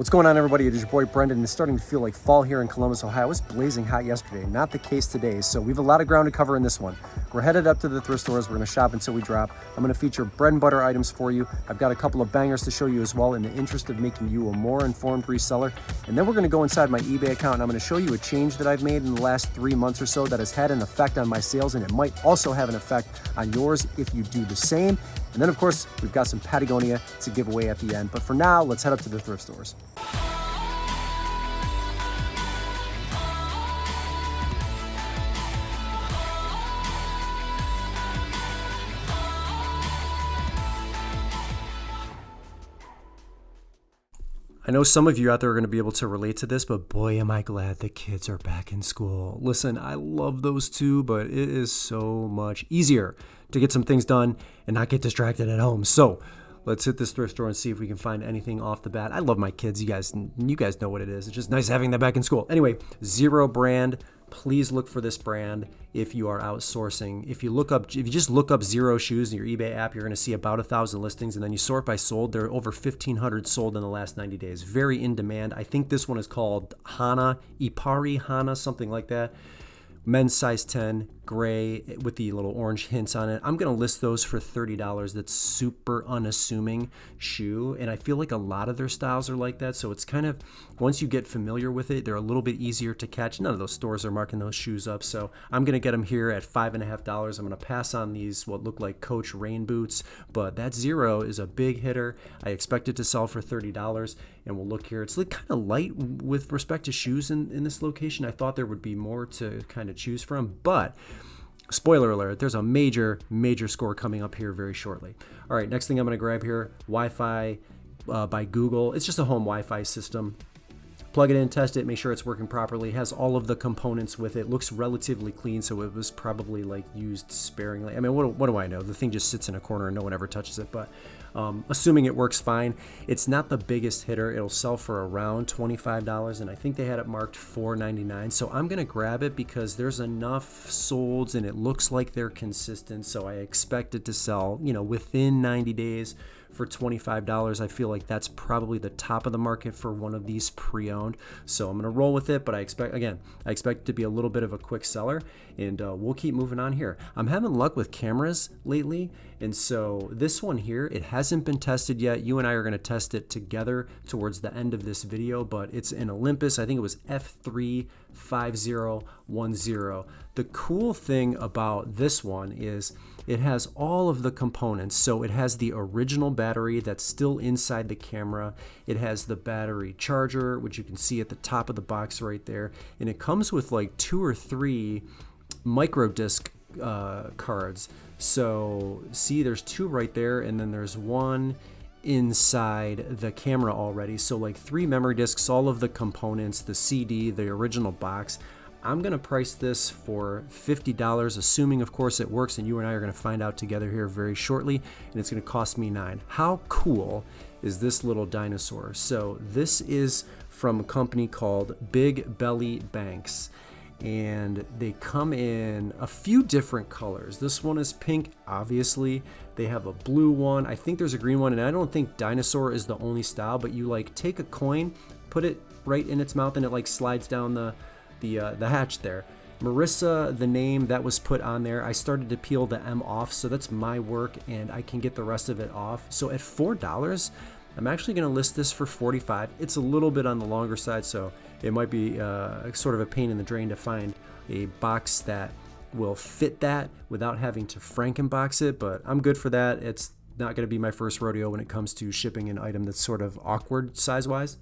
What's going on, everybody? It is your boy Brendan. It's starting to feel like fall here in Columbus, Ohio. It was blazing hot yesterday, not the case today. So we have a lot of ground to cover in this one. We're headed up to the thrift stores. We're going to shop until we drop. I'm going to feature bread and butter items for you. I've got a couple of bangers to show you as well in the interest of making you a more informed reseller. And then we're going to go inside my eBay account and I'm going to show you a change that I've made in the last 3 months or so that has had an effect on my sales, and it might also have an effect on yours if you do the same. And then, of course, we've got some Patagonia to give away at the end. But for now, let's head up to the thrift stores. I know some of you out there are going to be able to relate to this, but boy, am I glad the kids are back in school. Listen, I love those too, but it is so much easier to get some things done and not get distracted at home. So let's hit this thrift store and see if we can find anything off the bat. I love my kids. You guys know what it is. It's just nice having them back in school. Anyway, Zero brand. Please look for this brand if you are outsourcing. If you just look up Zero shoes in your eBay app, you're going to see about 1,000 listings, and then you sort by sold. There are over 1,500 sold in the last 90 days. Very in demand. I think this one is called Ipari Hana, something like that. Men's size 10, gray with the little orange hints on it. I'm going to list those for $30. That's super unassuming shoe, and I feel like a lot of their styles are like that. So it's kind of, once you get familiar with it, they're a little bit easier to catch. None of those stores are marking those shoes up, so I'm going to get them here at $5.50. I'm going to pass on these what look like Coach rain boots, but that Zero is a big hitter. I expect it to sell for $30, and we'll look here. It's like kind of light with respect to shoes in this location. I thought there would be more to kind of choose from, but spoiler alert, there's a major score coming up here very shortly. All right, next thing I'm going to grab here, Wi-Fi by Google. It's just a home Wi-Fi system. Plug it in, test it, make sure it's working properly. It has all of the components with it. Looks relatively clean, so it was probably like used sparingly. I mean, what do I know? The thing just sits in a corner and no one ever touches it, but assuming it works fine. It's not the biggest hitter. It'll sell for around $25, and I think they had it marked $4.99. So I'm gonna grab it because there's enough solds and it looks like they're consistent. So I expect it to sell, within 90 days for $25. I feel like that's probably the top of the market for one of these pre-owned. So I'm gonna roll with it, but I expect it to be a little bit of a quick seller, and we'll keep moving on here. I'm having luck with cameras lately, and so this one here, it hasn't been tested yet. You and I are gonna test it together towards the end of this video, but it's an Olympus. I think it was F35010. The cool thing about this one is it has all of the components. So it has the original battery that's still inside the camera. It has the battery charger, which you can see at the top of the box right there. And it comes with like 2 or 3 micro disc cards. So see, there's 2 right there, and then there's 1 inside the camera already. So like 3 memory discs, all of the components, the CD, the original box. I'm going to price this for $50, assuming, of course, it works, and you and I are going to find out together here very shortly, and it's going to cost me $9. How cool is this little dinosaur? So this is from a company called Big Belly Banks, and they come in a few different colors. This one is pink, obviously. They have a blue one. I think there's a green one, and I don't think Dinosaur is the only style, but you like take a coin, put it right in its mouth, and it like slides down the hatch there. Marissa, the name that was put on there, I started to peel the M off, so that's my work, and I can get the rest of it off. So at $4, I'm actually going to list this for $45. It's a little bit on the longer side, so it might be sort of a pain in the drain to find a box that will fit that without having to Frankenbox it, but I'm good for that. It's not going to be my first rodeo when it comes to shipping an item that's sort of awkward size-wise.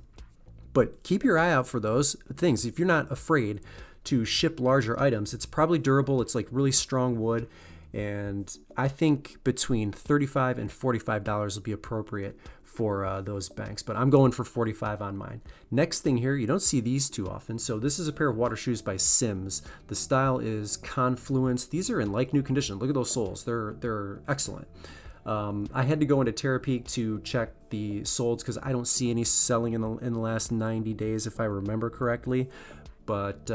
But keep your eye out for those things. If you're not afraid to ship larger items, it's probably durable. It's like really strong wood. And I think between $35 and $45 will be appropriate for those banks. But I'm going for $45 on mine. Next thing here, you don't see these too often. So this is a pair of water shoes by Sims. The style is Confluence. These are in like new condition. Look at those soles. They're excellent. I had to go into Terapeak to check the solds because I don't see any selling in the last 90 days, if I remember correctly. But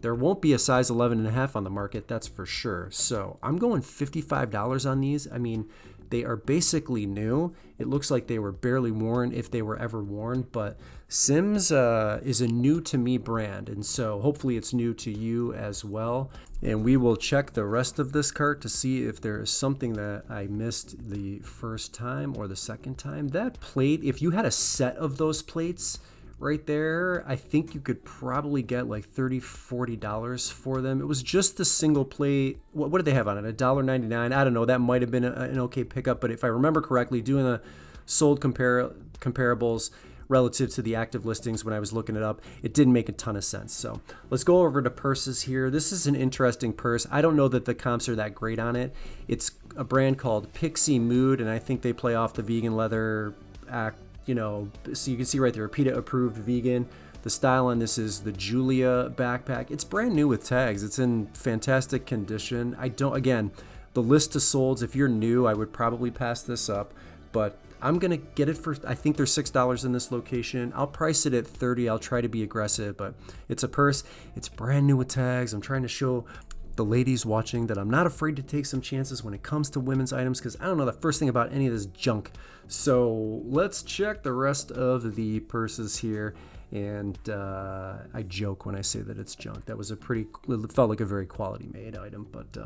there won't be a size 11.5 on the market, that's for sure. So I'm going $55 on these. I mean, They are basically new. It looks like they were barely worn, if they were ever worn, but Simms is a new to me brand, and so hopefully it's new to you as well. And we will check the rest of this cart to see if there is something that I missed the first time or the second time. That plate, if you had a set of those plates right there, I think you could probably get like $30-$40 for them. It was just the single plate. What did they have on it? $1.99. I don't know. That might have been an okay pickup, but if I remember correctly, doing the sold comparables relative to the active listings when I was looking it up, it didn't make a ton of sense. So let's go over to purses here. This is an interesting purse. I don't know that the comps are that great on it. It's a brand called Pixie Mood, and I think they play off the vegan leather act, so you can see right there, PETA approved vegan. The style on this is the Julia backpack. It's brand new with tags. It's in fantastic condition. Again, the list of solds, if you're new, I would probably pass this up, but I'm going to get it for, I think there's $6 in this location. I'll price it at $30. I'll try to be aggressive, but it's a purse. It's brand new with tags. I'm trying to show the ladies watching that I'm not afraid to take some chances when it comes to women's items, because I don't know the first thing about any of this junk. So let's check the rest of the purses here. And I joke when I say that it's junk. That was it felt like a very quality made item, but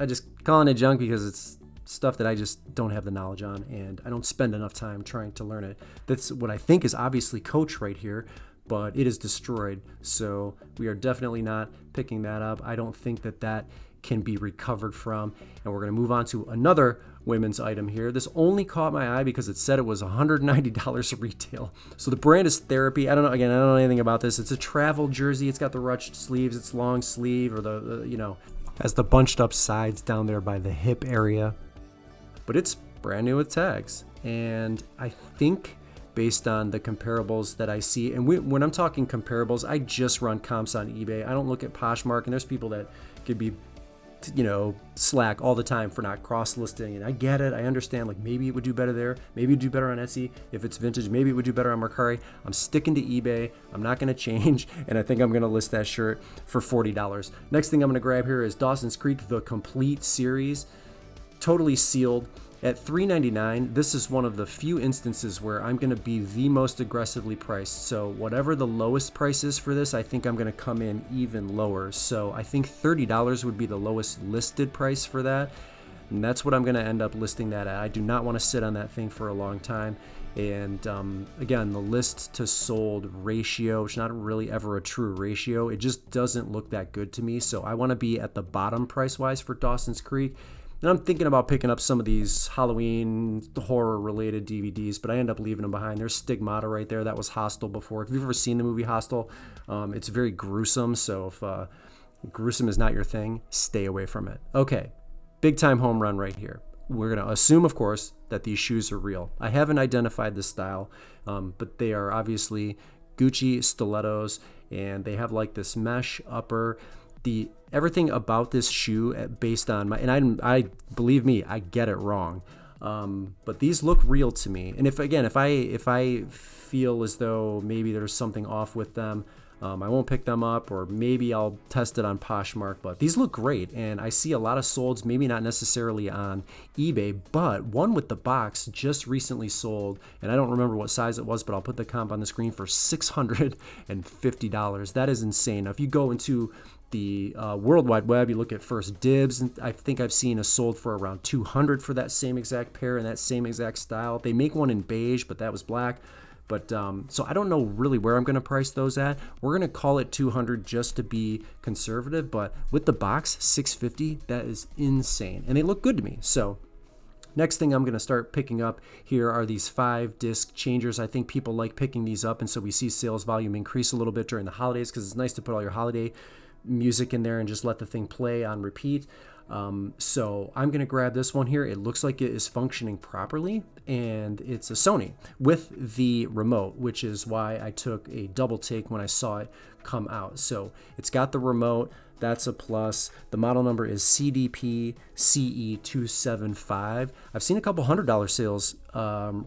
I just calling it junk because it's stuff that I just don't have the knowledge on, and I don't spend enough time trying to learn it. That's what I think is obviously Coach right here, but it is destroyed, so we are definitely not picking that up. I don't think that can be recovered from. And we're going to move on to another women's item here. This only caught my eye because it said it was $190 retail. So the brand is Therapy. I don't know anything about this. It's a travel jersey. It's got the ruched sleeves. It's long sleeve, or has the bunched up sides down there by the hip area. But it's brand new with tags. And I think based on the comparables that I see, and when I'm talking comparables, I just run comps on eBay. I don't look at Poshmark, and there's people that could be slack all the time for not cross-listing, and I get it. I understand, like, maybe it would do better there, maybe it would do better on Etsy if it's vintage, maybe it would do better on Mercari. I'm sticking to eBay. I'm not going to change, and I think I'm going to list that shirt for $40. Next thing I'm going to grab here is Dawson's Creek, the complete series, totally sealed at $3.99. This is one of the few instances where I'm going to be the most aggressively priced. So whatever the lowest price is for this, I think I'm going to come in even lower. So I think $30 would be the lowest listed price for that. And that's what I'm going to end up listing that at. I do not want to sit on that thing for a long time. And again, the list to sold ratio, it's not really ever a true ratio. It just doesn't look that good to me. So I want to be at the bottom price-wise for Dawson's Creek. And I'm thinking about picking up some of these Halloween horror-related DVDs, but I end up leaving them behind. There's Stigmata right there. That was Hostel before. If you've ever seen the movie Hostel, it's very gruesome. So if gruesome is not your thing, stay away from it. Okay, big-time home run right here. We're going to assume, of course, that these shoes are real. I haven't identified the style, but they are obviously Gucci stilettos, and they have like this mesh upper. Everything about this shoe, based on I believe me, I get it wrong, but these look real to me. And if I feel as though maybe there's something off with them, I won't pick them up, or maybe I'll test it on Poshmark. But these look great, and I see a lot of solds, maybe not necessarily on eBay, but one with the box just recently sold, and I don't remember what size it was, but I'll put the comp on the screen for $650. That is insane. Now, if you go into the World Wide Web, you look at First Dibs, and I think I've seen a sold for around $200 for that same exact pair and that same exact style. They make one in beige, but that was black. But so I don't know really where I'm going to price those at. We're going to call it $200 just to be conservative, but with the box, $650, that is insane, and they look good to me. So next thing I'm going to start picking up here are these 5-disc changers. I think people like picking these up, and so we see sales volume increase a little bit during the holidays, because it's nice to put all your holiday music in there and just let the thing play on repeat. So I'm going to grab this one here. It looks like it is functioning properly, and it's a Sony with the remote, which is why I took a double take when I saw it come out. So it's got the remote. That's a plus. The model number is CDP CE275. I've seen a couple $100 sales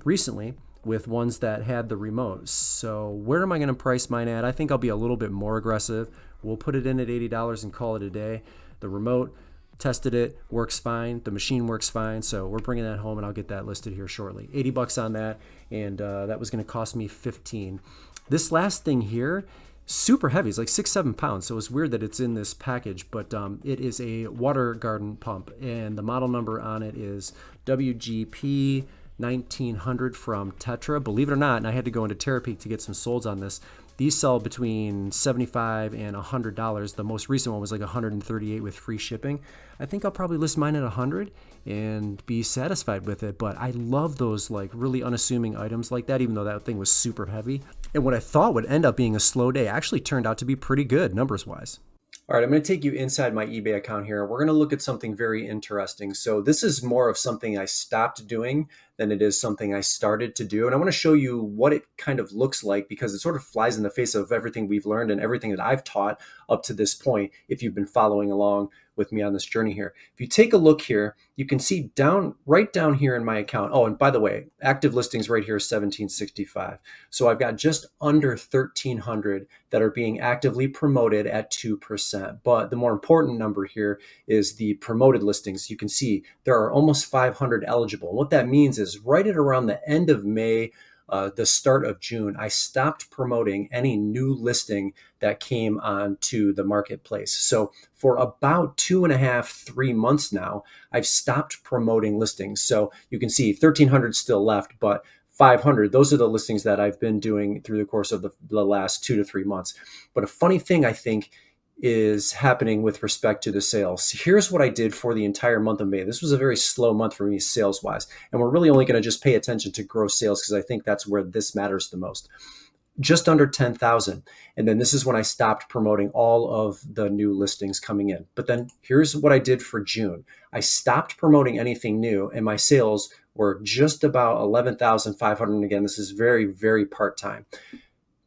recently with ones that had the remote. So where am I going to price mine at? I think I'll be a little bit more aggressive. We'll put it in at $80 and call it a day. The remote, tested it, works fine. The machine works fine. So we're bringing that home and I'll get that listed here shortly. 80 bucks on that. And that was going to cost me 15. This last thing here, super heavy. It's like 6-7 pounds. So it's weird that it's in this package, but it is a water garden pump. And the model number on it is WGP 1900 from Tetra. Believe it or not, and I had to go into Terapeak to get some solds on this. These sell between $75 and $100. The most recent one was like $138 with free shipping. I think I'll probably list mine at $100 and be satisfied with it. But I love those like really unassuming items like that, even though that thing was super heavy. And what I thought would end up being a slow day actually turned out to be pretty good numbers wise. All right, I'm going to take you inside my eBay account here. We're going to look at something very interesting. So this is more of something I stopped doing than it is something I started to do. And I want to show you what it kind of looks like because it sort of flies in the face of everything we've learned and everything that I've taught up to this point, if you've been following along with me on this journey here. If you take a look here, you can see right down here in my account. Oh, and by the way, active listings right here is 1765. So I've got just under 1,300 that are being actively promoted at 2%. But the more important number here is the promoted listings. You can see there are almost 500 eligible. And what that means is right at around the end of May, the start of June, I stopped promoting any new listing that came onto the marketplace. So for about 2.5, 3 months now, I've stopped promoting listings. So you can see 1,300 still left, but 500, those are the listings that I've been doing through the course of the last 2 to 3 months. But a funny thing I think is happening with respect to the sales. Here's what I did for the entire month of May. This was a very slow month for me sales wise. And we're really only going to just pay attention to gross sales because I think that's where this matters the most. Just under 10,000. And then this is when I stopped promoting all of the new listings coming in. But then here's what I did for June. I stopped promoting anything new and my sales were just about 11,500. And again, this is very, very part-time.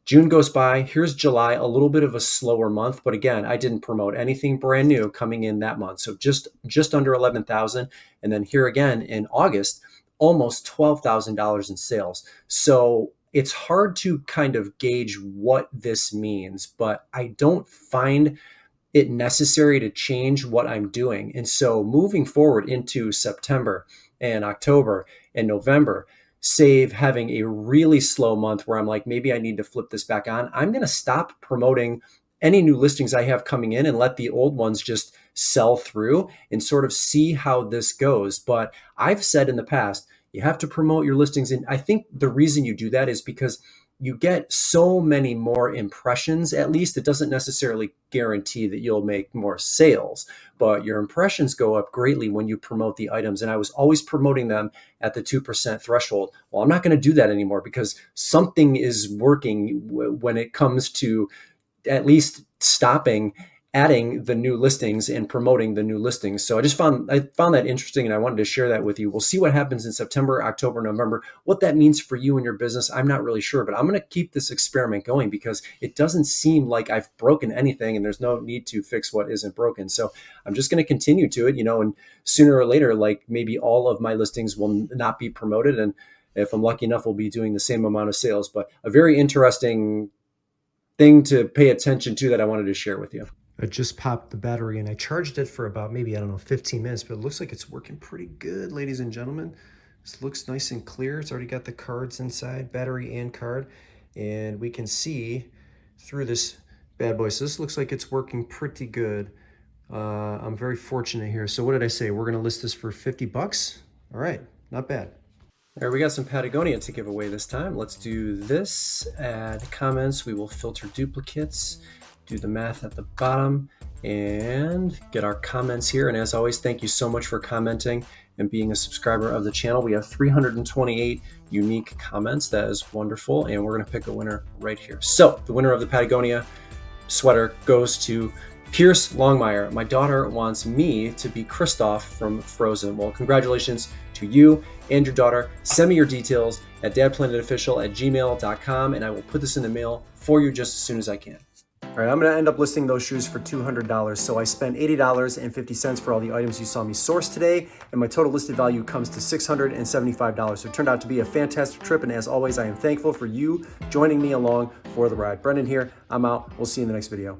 June goes by. Here's July, a little bit of a slower month, but again, I didn't promote anything brand new coming in that month. So just under 11,000. And then here again in August, almost $12,000 in sales. So it's hard to kind of gauge what this means, but I don't find it necessary to change what I'm doing. And so moving forward into September and October and November, save having a really slow month where I'm like, maybe I need to flip this back on. I'm going to stop promoting any new listings I have coming in and let the old ones just sell through and sort of see how this goes. But I've said in the past, you have to promote your listings. And I think the reason you do that is because you get so many more impressions. At least it doesn't necessarily guarantee that you'll make more sales, but your impressions go up greatly when you promote the items. And I was always promoting them at the 2% threshold. Well, I'm not going to do that anymore because something is working when it comes to at least stopping adding the new listings and promoting the new listings. So I found that interesting and I wanted to share that with you. We'll see what happens in September, October, November. What that means for you and your business, I'm not really sure, but I'm going to keep this experiment going because it doesn't seem like I've broken anything and there's no need to fix what isn't broken. So I'm just going to continue to it, and sooner or later, like maybe all of my listings will not be promoted. And if I'm lucky enough, we'll be doing the same amount of sales, but a very interesting thing to pay attention to that I wanted to share with you. I just popped the battery and I charged it for about maybe, 15 minutes, but it looks like it's working pretty good, ladies and gentlemen. This looks nice and clear. It's already got the cards inside, battery and card, and we can see through this bad boy. So this looks like it's working pretty good. I'm very fortunate here. So what did I say? We're going to list this for 50 bucks. All right, not bad. All right, we got some Patagonia to give away this time. Let's do this. Add comments. We will filter duplicates. Do the math at the bottom and get our comments here. And as always, thank you so much for commenting and being a subscriber of the channel. We have 328 unique comments. That is wonderful. And we're going to pick a winner right here. So the winner of the Patagonia sweater goes to Pierce Longmire. My daughter wants me to be Kristoff from Frozen. Well, congratulations to you and your daughter. Send me your details at dadplanetofficial@gmail.com and I will put this in the mail for you just as soon as I can. All right, I'm going to end up listing those shoes for $200. So I spent $80.50 for all the items you saw me source today, and my total listed value comes to $675. So it turned out to be a fantastic trip, and as always, I am thankful for you joining me along for the ride. Brendan here, I'm out. We'll see you in the next video.